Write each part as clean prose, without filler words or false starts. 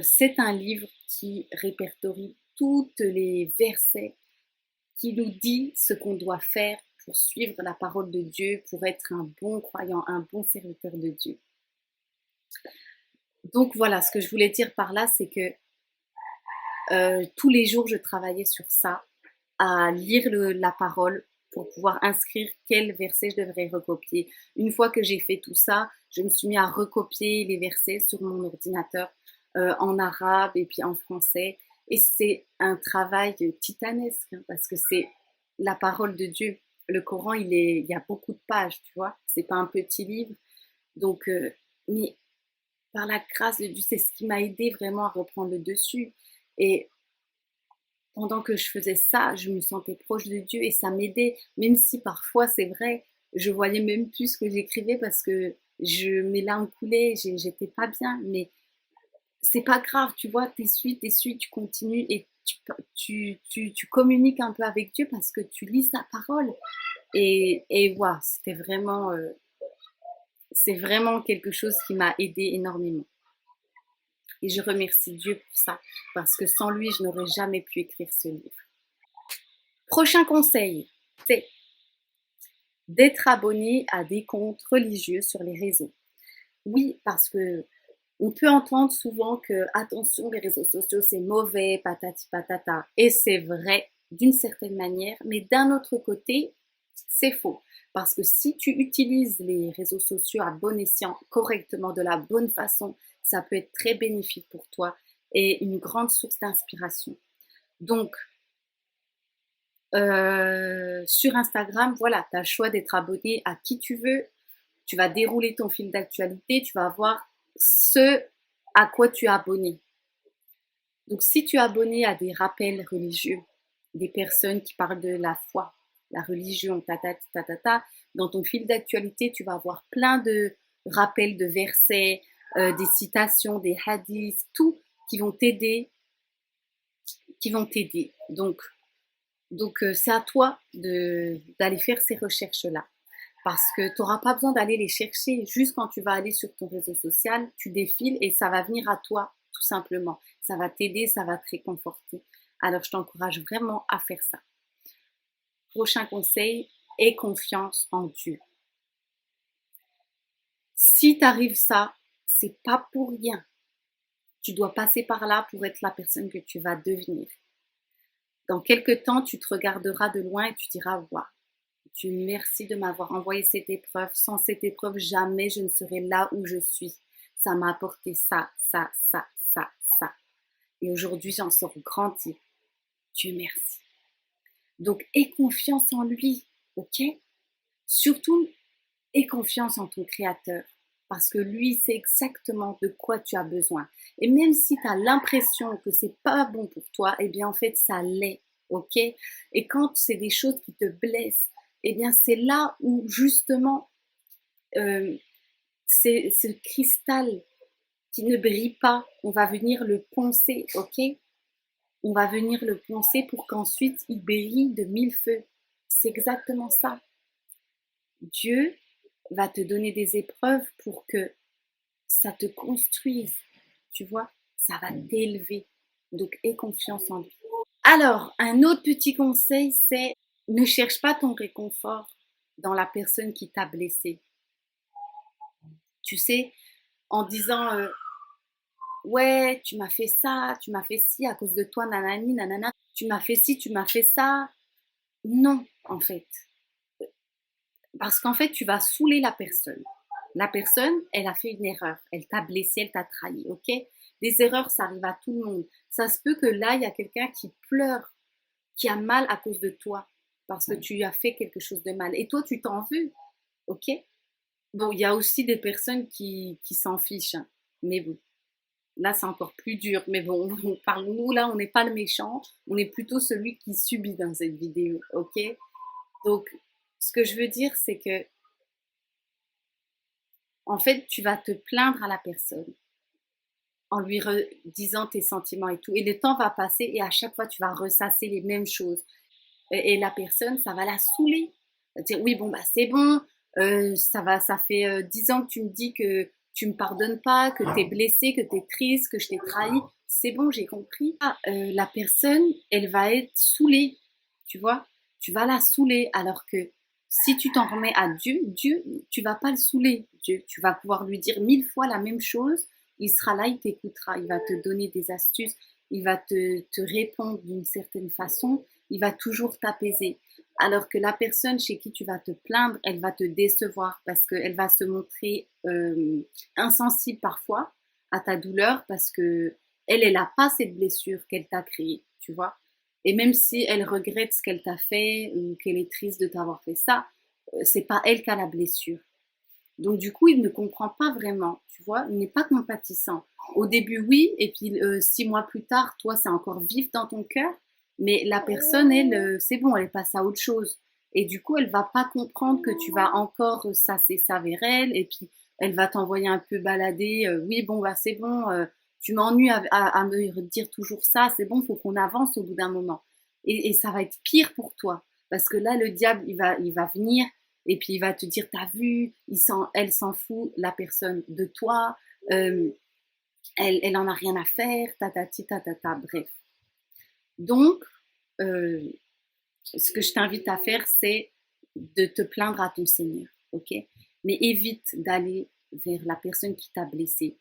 C'est un livre qui répertorie tous les versets, qui nous dit ce qu'on doit faire pour suivre la parole de Dieu, pour être un bon croyant, un bon serviteur de Dieu. Donc voilà, ce que je voulais dire par là, c'est que tous les jours, je travaillais sur ça, à lire la parole pour pouvoir inscrire quel verset je devrais recopier. Une fois que j'ai fait tout ça, je me suis mis à recopier les versets sur mon ordinateur en arabe et puis en français. Et c'est un travail titanesque hein, parce que c'est la parole de Dieu. Le Coran, il y a beaucoup de pages, tu vois. C'est pas un petit livre. Donc, mais par la grâce de Dieu, c'est ce qui m'a aidé vraiment à reprendre le dessus. Et pendant que je faisais ça, je me sentais proche de Dieu et ça m'aidait, même si parfois, c'est vrai, je voyais même plus ce que j'écrivais parce que mes larmes coulaient, j'étais pas bien, mais c'est pas grave, tu vois, t'essuies, tu continues et tu communiques un peu avec Dieu parce que tu lis sa parole. Et voilà, c'est vraiment quelque chose qui m'a aidé énormément. Et je remercie Dieu pour ça, parce que sans lui, je n'aurais jamais pu écrire ce livre. Prochain conseil, c'est d'être abonné à des comptes religieux sur les réseaux. Oui, parce que on peut entendre souvent que attention, les réseaux sociaux c'est mauvais, patati patata, et c'est vrai d'une certaine manière, mais d'un autre côté, c'est faux. Parce que si tu utilises les réseaux sociaux à bon escient, correctement, de la bonne façon, ça peut être très bénéfique pour toi et une grande source d'inspiration. Donc, sur Instagram, voilà, tu as le choix d'être abonné à qui tu veux. Tu vas dérouler ton fil d'actualité, tu vas voir ce à quoi tu es abonné. Donc, si tu es abonné à des rappels religieux, des personnes qui parlent de la foi, la religion, dans ton fil d'actualité, tu vas avoir plein de rappels de versets, des citations, des hadiths, tout qui vont t'aider, qui vont t'aider. Donc c'est à toi d'aller faire ces recherches-là. Parce que tu n'auras pas besoin d'aller les chercher. Juste quand tu vas aller sur ton réseau social, tu défiles et ça va venir à toi, tout simplement. Ça va t'aider, ça va te réconforter. Alors, je t'encourage vraiment à faire ça. Prochain conseil, aie confiance en Dieu. Si t'arrives ça, c'est pas pour rien. Tu dois passer par là pour être la personne que tu vas devenir. Dans quelques temps, tu te regarderas de loin et tu diras, waouh, Dieu merci de m'avoir envoyé cette épreuve. Sans cette épreuve, jamais je ne serais là où je suis. Ça m'a apporté ça, ça, ça, ça, ça. Et aujourd'hui, j'en sors grandi. Dieu merci. Donc, aie confiance en lui, ok? Surtout, aie confiance en ton Créateur. Parce que lui sait exactement de quoi tu as besoin. Et même si tu as l'impression que c'est pas bon pour toi, eh bien en fait ça l'est, ok? Et quand c'est des choses qui te blessent, eh bien c'est là où justement euh, c'est ce cristal qui ne brille pas, on va venir le poncer, ok? On va venir le poncer pour qu'ensuite il brille de mille feux. C'est exactement ça. Dieu va te donner des épreuves pour que ça te construise, tu vois, ça va t'élever. Donc, aie confiance en lui. Alors, un autre petit conseil, c'est ne cherche pas ton réconfort dans la personne qui t'a blessé. Tu sais, en disant ouais, tu m'as fait ça, tu m'as fait ci à cause de toi, nanani, nanana, tu m'as fait ci, tu m'as fait ça. Non, en fait. Parce qu'en fait, tu vas saouler la personne. La personne, elle a fait une erreur. Elle t'a blessé, elle t'a trahi, ok? Des erreurs, ça arrive à tout le monde. Ça se peut que là, il y a quelqu'un qui pleure, qui a mal à cause de toi, parce que tu lui as fait quelque chose de mal. Et toi, tu t'en veux, ok? Bon, il y a aussi des personnes qui s'en fichent, hein. Mais bon, là, c'est encore plus dur. Mais bon, nous, là, on n'est pas le méchant, on est plutôt celui qui subit dans cette vidéo, ok? Donc, ce que je veux dire, c'est que en fait, tu vas te plaindre à la personne en lui disant tes sentiments et tout. Et le temps va passer et à chaque fois, tu vas ressasser les mêmes choses. Et la personne, ça va la saouler. Elle va dire, oui, bon, bah, c'est bon. Ça fait 10 ans que tu me dis que tu me pardonnes pas, que tu es blessé, que tu es triste, que je t'ai trahi. C'est bon, j'ai compris. La personne, elle va être saoulée, tu vois. Tu vas la saouler, alors que si tu t'en remets à Dieu, Dieu, tu vas pas le saouler, Dieu. Tu vas pouvoir lui dire 1000 fois la même chose. Il sera là, il t'écoutera, il va te donner des astuces, il va te répondre d'une certaine façon, il va toujours t'apaiser. Alors que la personne chez qui tu vas te plaindre, elle va te décevoir parce qu'elle va se montrer insensible parfois à ta douleur parce que elle n'a pas cette blessure qu'elle t'a créée, tu vois. Et même si elle regrette ce qu'elle t'a fait ou qu'elle est triste de t'avoir fait ça, c'est pas elle qui a la blessure. Donc du coup, il ne comprend pas vraiment, tu vois, il n'est pas compatissant. Au début, oui, et puis 6 mois plus tard, toi, c'est encore vif dans ton cœur, mais la personne, elle, c'est bon, elle passe à autre chose. Et du coup, elle va pas comprendre que tu vas encore c'est ça vers elle, et puis elle va t'envoyer un peu balader. Oui, bon, bah c'est bon, tu m'ennuies à me dire toujours ça, c'est bon, faut qu'on avance au bout d'un moment. Et ça va être pire pour toi, parce que là, le diable, il va venir et puis il va te dire, t'as vu, elle s'en fout, la personne de toi, euh, elle en a rien à faire, tatati, tatata, bref. Donc, euh, ce que je t'invite à faire, c'est de te plaindre à ton Seigneur, ok? Mais évite d'aller vers la personne qui t'a blessé.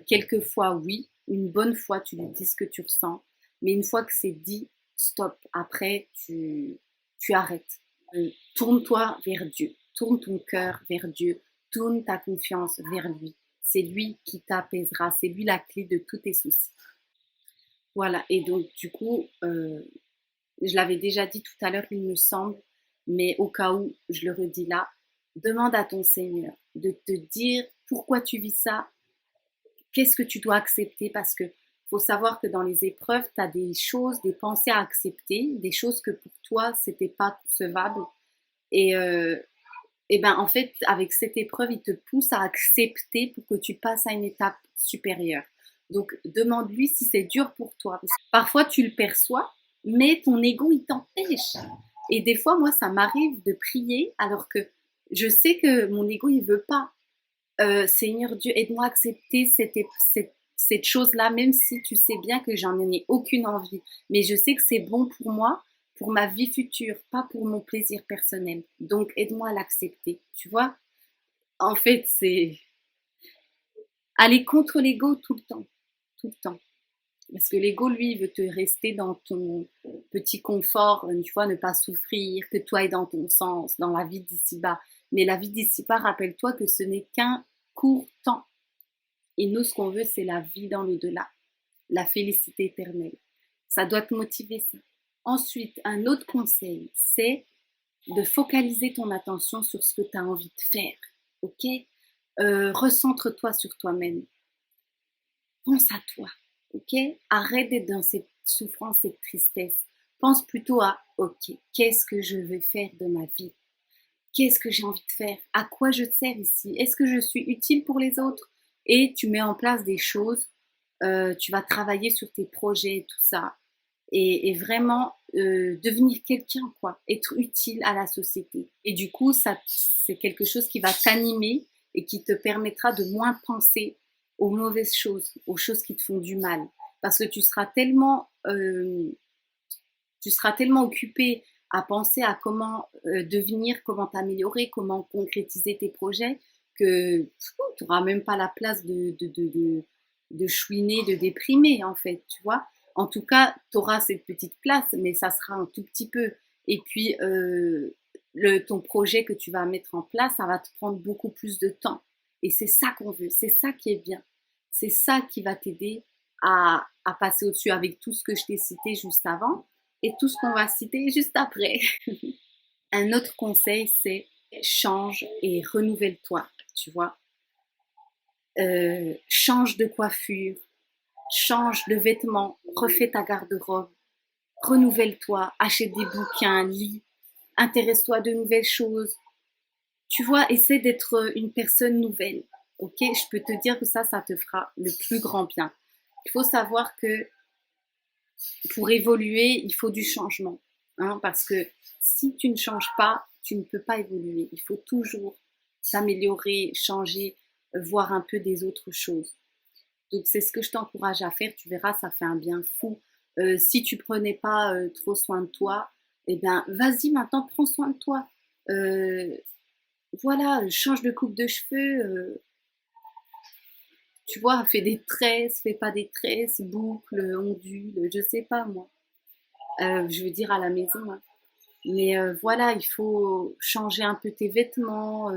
Quelquefois, oui, une bonne fois, tu lui dis ce que tu ressens, mais une fois que c'est dit, stop. Après, tu arrêtes. Tourne-toi vers Dieu. Tourne ton cœur vers Dieu. Tourne ta confiance vers lui. C'est lui qui t'apaisera. C'est lui la clé de tous tes soucis. Voilà. Et donc, du coup, je l'avais déjà dit tout à l'heure, il me semble, mais au cas où, je le redis là, demande à ton Seigneur de te dire pourquoi tu vis ça, qu'est-ce que tu dois accepter, parce que faut savoir que dans les épreuves, tu as des choses, des pensées à accepter, des choses que pour toi, c'était pas concevable. Et, et ben en fait, avec cette épreuve, il te pousse à accepter pour que tu passes à une étape supérieure. Donc, demande-lui si c'est dur pour toi. Parce que parfois, tu le perçois, mais ton ego, il t'empêche. Et des fois, moi, ça m'arrive de prier alors que je sais que mon ego, il veut pas. Seigneur Dieu, aide-moi à accepter cette chose-là, même si tu sais bien que j'en ai aucune envie. Mais je sais que c'est bon pour moi, pour ma vie future, pas pour mon plaisir personnel. Donc, aide-moi à l'accepter. Tu vois, en fait, c'est aller contre l'ego tout le temps. Tout le temps. Parce que l'ego, lui, il veut te rester dans ton petit confort, tu vois, ne pas souffrir, que toi ailles dans ton sens, dans la vie d'ici-bas. Mais la vie d'ici-bas, rappelle-toi que ce n'est qu'un court temps. Et nous, ce qu'on veut, c'est la vie dans l'au-delà, la félicité éternelle. Ça doit te motiver, ça. Ensuite, un autre conseil, c'est de focaliser ton attention sur ce que tu as envie de faire. Ok? Recentre-toi sur toi-même. Pense à toi. Ok? Arrête d'être dans cette souffrance, cette tristesse. Pense plutôt à, ok, qu'est-ce que je veux faire de ma vie? Qu'est-ce que j'ai envie de faire? À quoi je sers ici? Est-ce que je suis utile pour les autres? Et tu mets en place des choses, tu vas travailler sur tes projets, tout ça. Et vraiment devenir quelqu'un, quoi. Être utile à la société. Et du coup, ça, c'est quelque chose qui va t'animer et qui te permettra de moins penser aux mauvaises choses, aux choses qui te font du mal. Parce que tu seras tellement occupé à penser à comment devenir, comment t'améliorer, comment concrétiser tes projets, que tu n'auras même pas la place de chouiner, de déprimer, en fait, tu vois. En tout cas, tu auras cette petite place, mais ça sera un tout petit peu. Et puis, ton projet que tu vas mettre en place, ça va te prendre beaucoup plus de temps. Et c'est ça qu'on veut, c'est ça qui est bien. C'est ça qui va t'aider à passer au-dessus avec tout ce que je t'ai cité juste avant et tout ce qu'on va citer juste après. Un autre conseil, c'est change et renouvelle-toi, tu vois. Change de coiffure, change de vêtements, refais ta garde-robe, renouvelle-toi, achète des bouquins, lis, intéresse-toi à de nouvelles choses. Tu vois, essaie d'être une personne nouvelle. Ok, je peux te dire que ça te fera le plus grand bien. Il faut savoir que pour évoluer, il faut du changement. Hein, parce que si tu ne changes pas, tu ne peux pas évoluer. Il faut toujours s'améliorer, changer. voir un peu des autres choses. Donc c'est ce que je t'encourage à faire, tu verras, ça fait un bien fou. Si tu prenais pas trop soin de toi, eh bien vas-y maintenant, prends soin de toi. Euh, voilà, change de coupe de cheveux, tu vois, fais des tresses, fais pas des tresses, boucles, ondules, je sais pas moi. Je veux dire à la maison, hein. Mais voilà, il faut changer un peu tes vêtements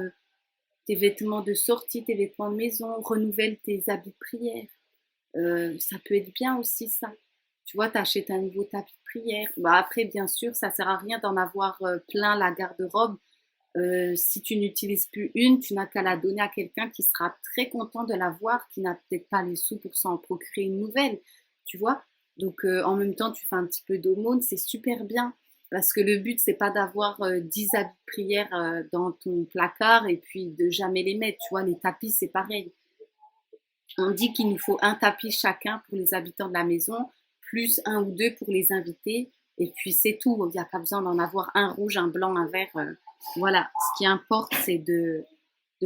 de sortie, tes vêtements de maison, renouvelle tes habits de prière. Ça peut être bien aussi ça. Tu vois, t'achètes un nouveau tapis de prière. Bah après, bien sûr, ça sert à rien d'en avoir plein la garde-robe. Si tu n'utilises plus une, tu n'as qu'à la donner à quelqu'un qui sera très content de la voir, qui n'a peut-être pas les sous pour s'en procurer une nouvelle, tu vois. Donc en même temps, tu fais un petit peu d'aumône, c'est super bien. Parce que le but, c'est pas d'avoir 10 habits de prière dans ton placard et puis de jamais les mettre. Tu vois, les tapis, c'est pareil. On dit qu'il nous faut un tapis chacun pour les habitants de la maison, plus un ou deux pour les invités. Et puis c'est tout. Il n'y a pas besoin d'en avoir un rouge, un blanc, un vert. Voilà. Ce qui importe, c'est de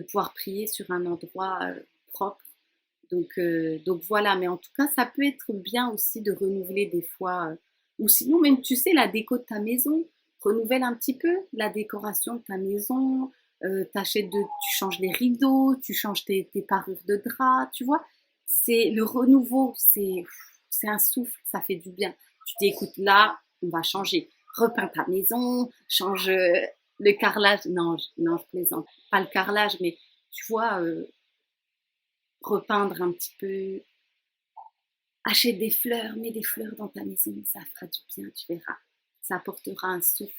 pouvoir prier sur un endroit propre. Donc voilà. Mais en tout cas, ça peut être bien aussi de renouveler des fois. Ou sinon, même, tu sais, la déco de ta maison. Renouvelle un petit peu la décoration de ta maison. Tu changes les rideaux, tu changes tes parures de drap, tu vois. C'est le renouveau, c'est un souffle, ça fait du bien. Tu dis, écoute, là, on va changer. Repeins ta maison, change le carrelage. Non, non, je plaisante. Pas le carrelage, mais tu vois, repeindre un petit peu. Achète des fleurs, mets des fleurs dans ta maison, ça fera du bien, tu verras. Ça apportera un souffle.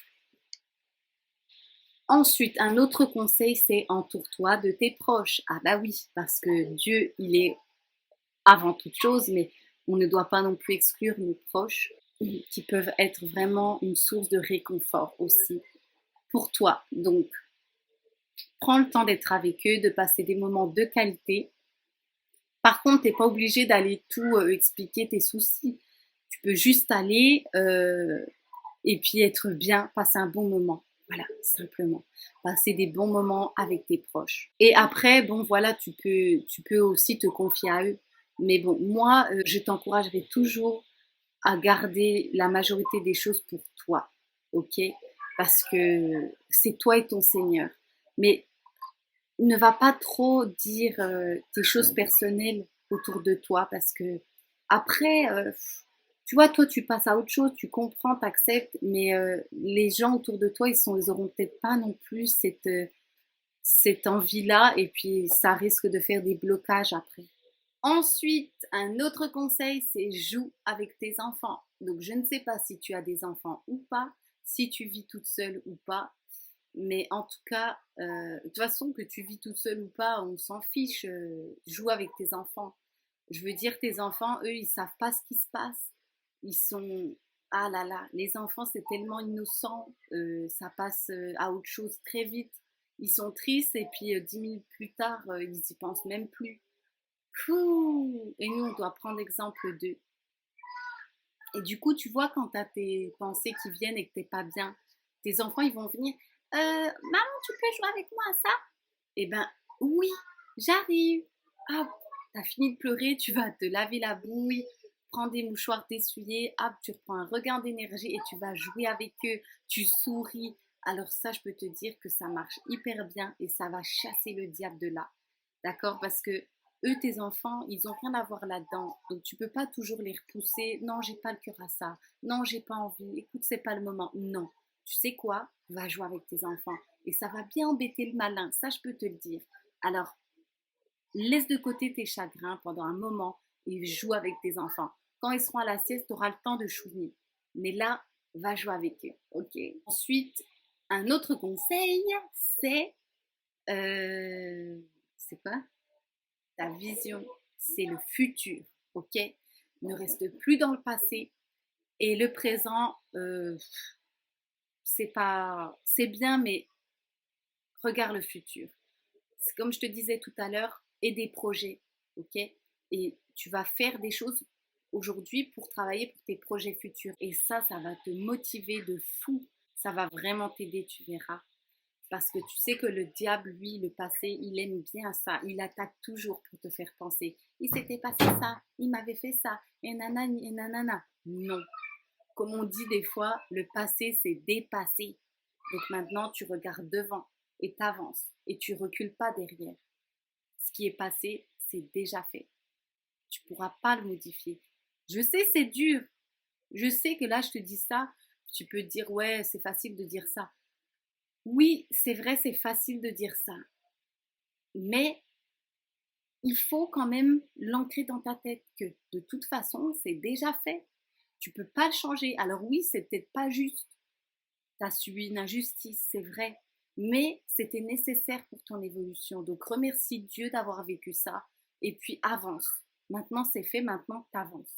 Ensuite, un autre conseil, c'est entoure-toi de tes proches. Ah bah oui, parce que Dieu, il est avant toute chose, mais on ne doit pas non plus exclure nos proches qui peuvent être vraiment une source de réconfort aussi pour toi. Donc, prends le temps d'être avec eux, de passer des moments de qualité. Par contre, tu n'es pas obligé d'aller tout expliquer tes soucis. Tu peux juste aller et puis être bien, passer un bon moment. Voilà, simplement. Passer des bons moments avec tes proches. Et après, bon, voilà, tu peux aussi te confier à eux. Mais bon, moi, je t'encouragerai toujours à garder la majorité des choses pour toi, ok? Parce que c'est toi et ton Seigneur. Mais ne va pas trop dire tes choses personnelles autour de toi parce que après, tu vois, toi, tu passes à autre chose, tu comprends, t'acceptes, mais les gens autour de toi, ils auront peut-être pas non plus cette envie-là et puis ça risque de faire des blocages après. Ensuite, un autre conseil, c'est joue avec tes enfants. Donc, je ne sais pas si tu as des enfants ou pas, si tu vis toute seule ou pas, mais en tout cas, de toute façon, que tu vis toute seule ou pas, on s'en fiche. Joue avec tes enfants. Je veux dire, tes enfants, eux, ils savent pas ce qui se passe. Ils sont... Ah là là, les enfants, c'est tellement innocent. Ça passe à autre chose très vite. Ils sont tristes et puis 10 minutes plus tard, ils y pensent même plus. Fou. Et nous, on doit prendre exemple d'eux. Et du coup, tu vois, quand tu as tes pensées qui viennent et que t'es pas bien, tes enfants, ils vont venir. Maman, tu peux jouer avec moi à ça? Eh ben, oui, j'arrive. Hop, t'as fini de pleurer, tu vas te laver la bouille, prends des mouchoirs t'essuyer, hop, tu reprends un regain d'énergie et tu vas jouer avec eux, tu souris. Alors ça, je peux te dire que ça marche hyper bien et ça va chasser le diable de là. D'accord? Parce que eux, tes enfants, ils n'ont rien à voir là-dedans. Donc, tu peux pas toujours les repousser. Non, j'ai pas le cœur à ça. Non, j'ai pas envie. Écoute, c'est pas le moment. Non. Tu sais quoi? Va jouer avec tes enfants. Et ça va bien embêter le malin. Ça, je peux te le dire. Alors, laisse de côté tes chagrins pendant un moment et joue avec tes enfants. Quand ils seront à la sieste, tu auras le temps de chouiner. Mais là, va jouer avec eux. OK? Ensuite, un autre conseil, c'est... c'est quoi? Ta vision, c'est le futur, ok? Ne reste plus dans le passé et le présent, c'est pas, c'est bien, mais regarde le futur. C'est comme je te disais tout à l'heure, et des projets, ok? Et tu vas faire des choses aujourd'hui pour travailler pour tes projets futurs. Et ça va te motiver de fou. Ça va vraiment t'aider, tu verras. Parce que tu sais que le diable, lui, le passé, il aime bien ça. Il attaque toujours pour te faire penser. Il s'était passé ça, il m'avait fait ça, et nanani, et nanana. Non. Comme on dit des fois, le passé, c'est dépassé. Donc maintenant, tu regardes devant et t'avances et tu recules pas derrière. Ce qui est passé, c'est déjà fait. Tu pourras pas le modifier. Je sais, c'est dur. Je sais que là, je te dis ça. Tu peux dire, ouais, c'est facile de dire ça. Oui, c'est vrai, c'est facile de dire ça. Mais il faut quand même l'ancrer dans ta tête que de toute façon, c'est déjà fait. Tu peux pas le changer. Alors oui, c'est peut-être pas juste. Tu as subi une injustice, c'est vrai. Mais c'était nécessaire pour ton évolution. Donc remercie Dieu d'avoir vécu ça. Et puis avance. Maintenant, c'est fait. Maintenant, tu avances.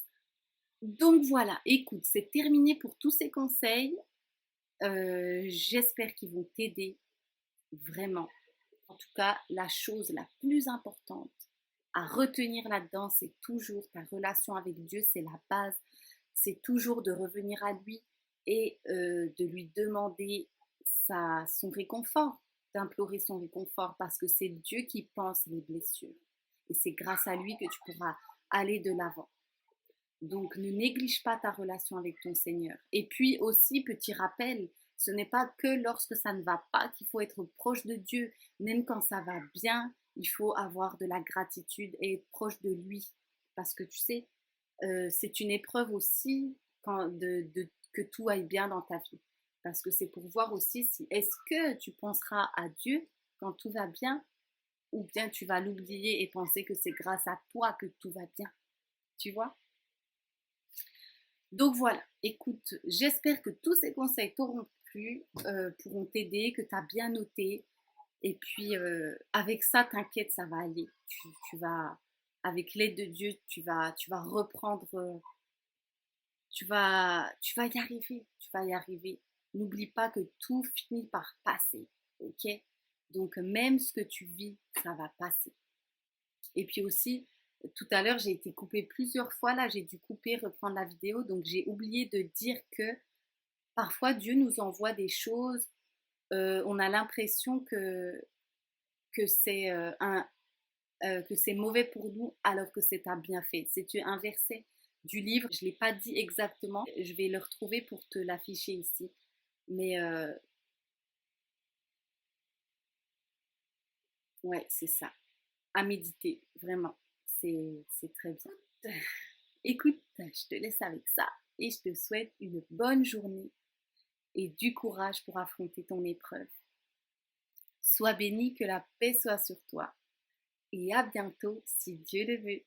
Donc voilà, écoute, c'est terminé pour tous ces conseils. J'espère qu'ils vont t'aider vraiment. En tout cas, la chose la plus importante à retenir là-dedans, c'est toujours ta relation avec Dieu, c'est la base. C'est toujours de revenir à lui et de lui demander son réconfort, d'implorer son réconfort, parce que c'est Dieu qui pense les blessures. Et c'est grâce à lui que tu pourras aller de l'avant. Donc ne néglige pas ta relation avec ton Seigneur. Et puis aussi, petit rappel, ce n'est pas que lorsque ça ne va pas qu'il faut être proche de Dieu. Même quand ça va bien, il faut avoir de la gratitude et être proche de lui. Parce que tu sais, c'est une épreuve aussi que tout aille bien dans ta vie. Parce que c'est pour voir aussi si est-ce que tu penseras à Dieu quand tout va bien ou bien tu vas l'oublier et penser que c'est grâce à toi que tout va bien. Tu vois? Donc voilà, écoute, j'espère que tous ces conseils t'auront plu, pourront t'aider, que tu as bien noté. Et puis avec ça, t'inquiète, ça va aller. Tu vas, avec l'aide de Dieu, tu vas reprendre, tu vas y arriver, tu vas y arriver. N'oublie pas que tout finit par passer, ok? Donc même ce que tu vis, ça va passer. Et puis aussi, tout à l'heure, j'ai été coupée plusieurs fois. Là, j'ai dû couper, reprendre la vidéo. Donc, j'ai oublié de dire que parfois, Dieu nous envoie des choses. On a l'impression que c'est que c'est mauvais pour nous alors que c'est un bienfait. C'est un verset du livre. Je ne l'ai pas dit exactement. Je vais le retrouver pour te l'afficher ici. Mais ouais, c'est ça. À méditer, vraiment. C'est très bien. Écoute, je te laisse avec ça et je te souhaite une bonne journée et du courage pour affronter ton épreuve. Sois béni, que la paix soit sur toi et à bientôt si Dieu le veut.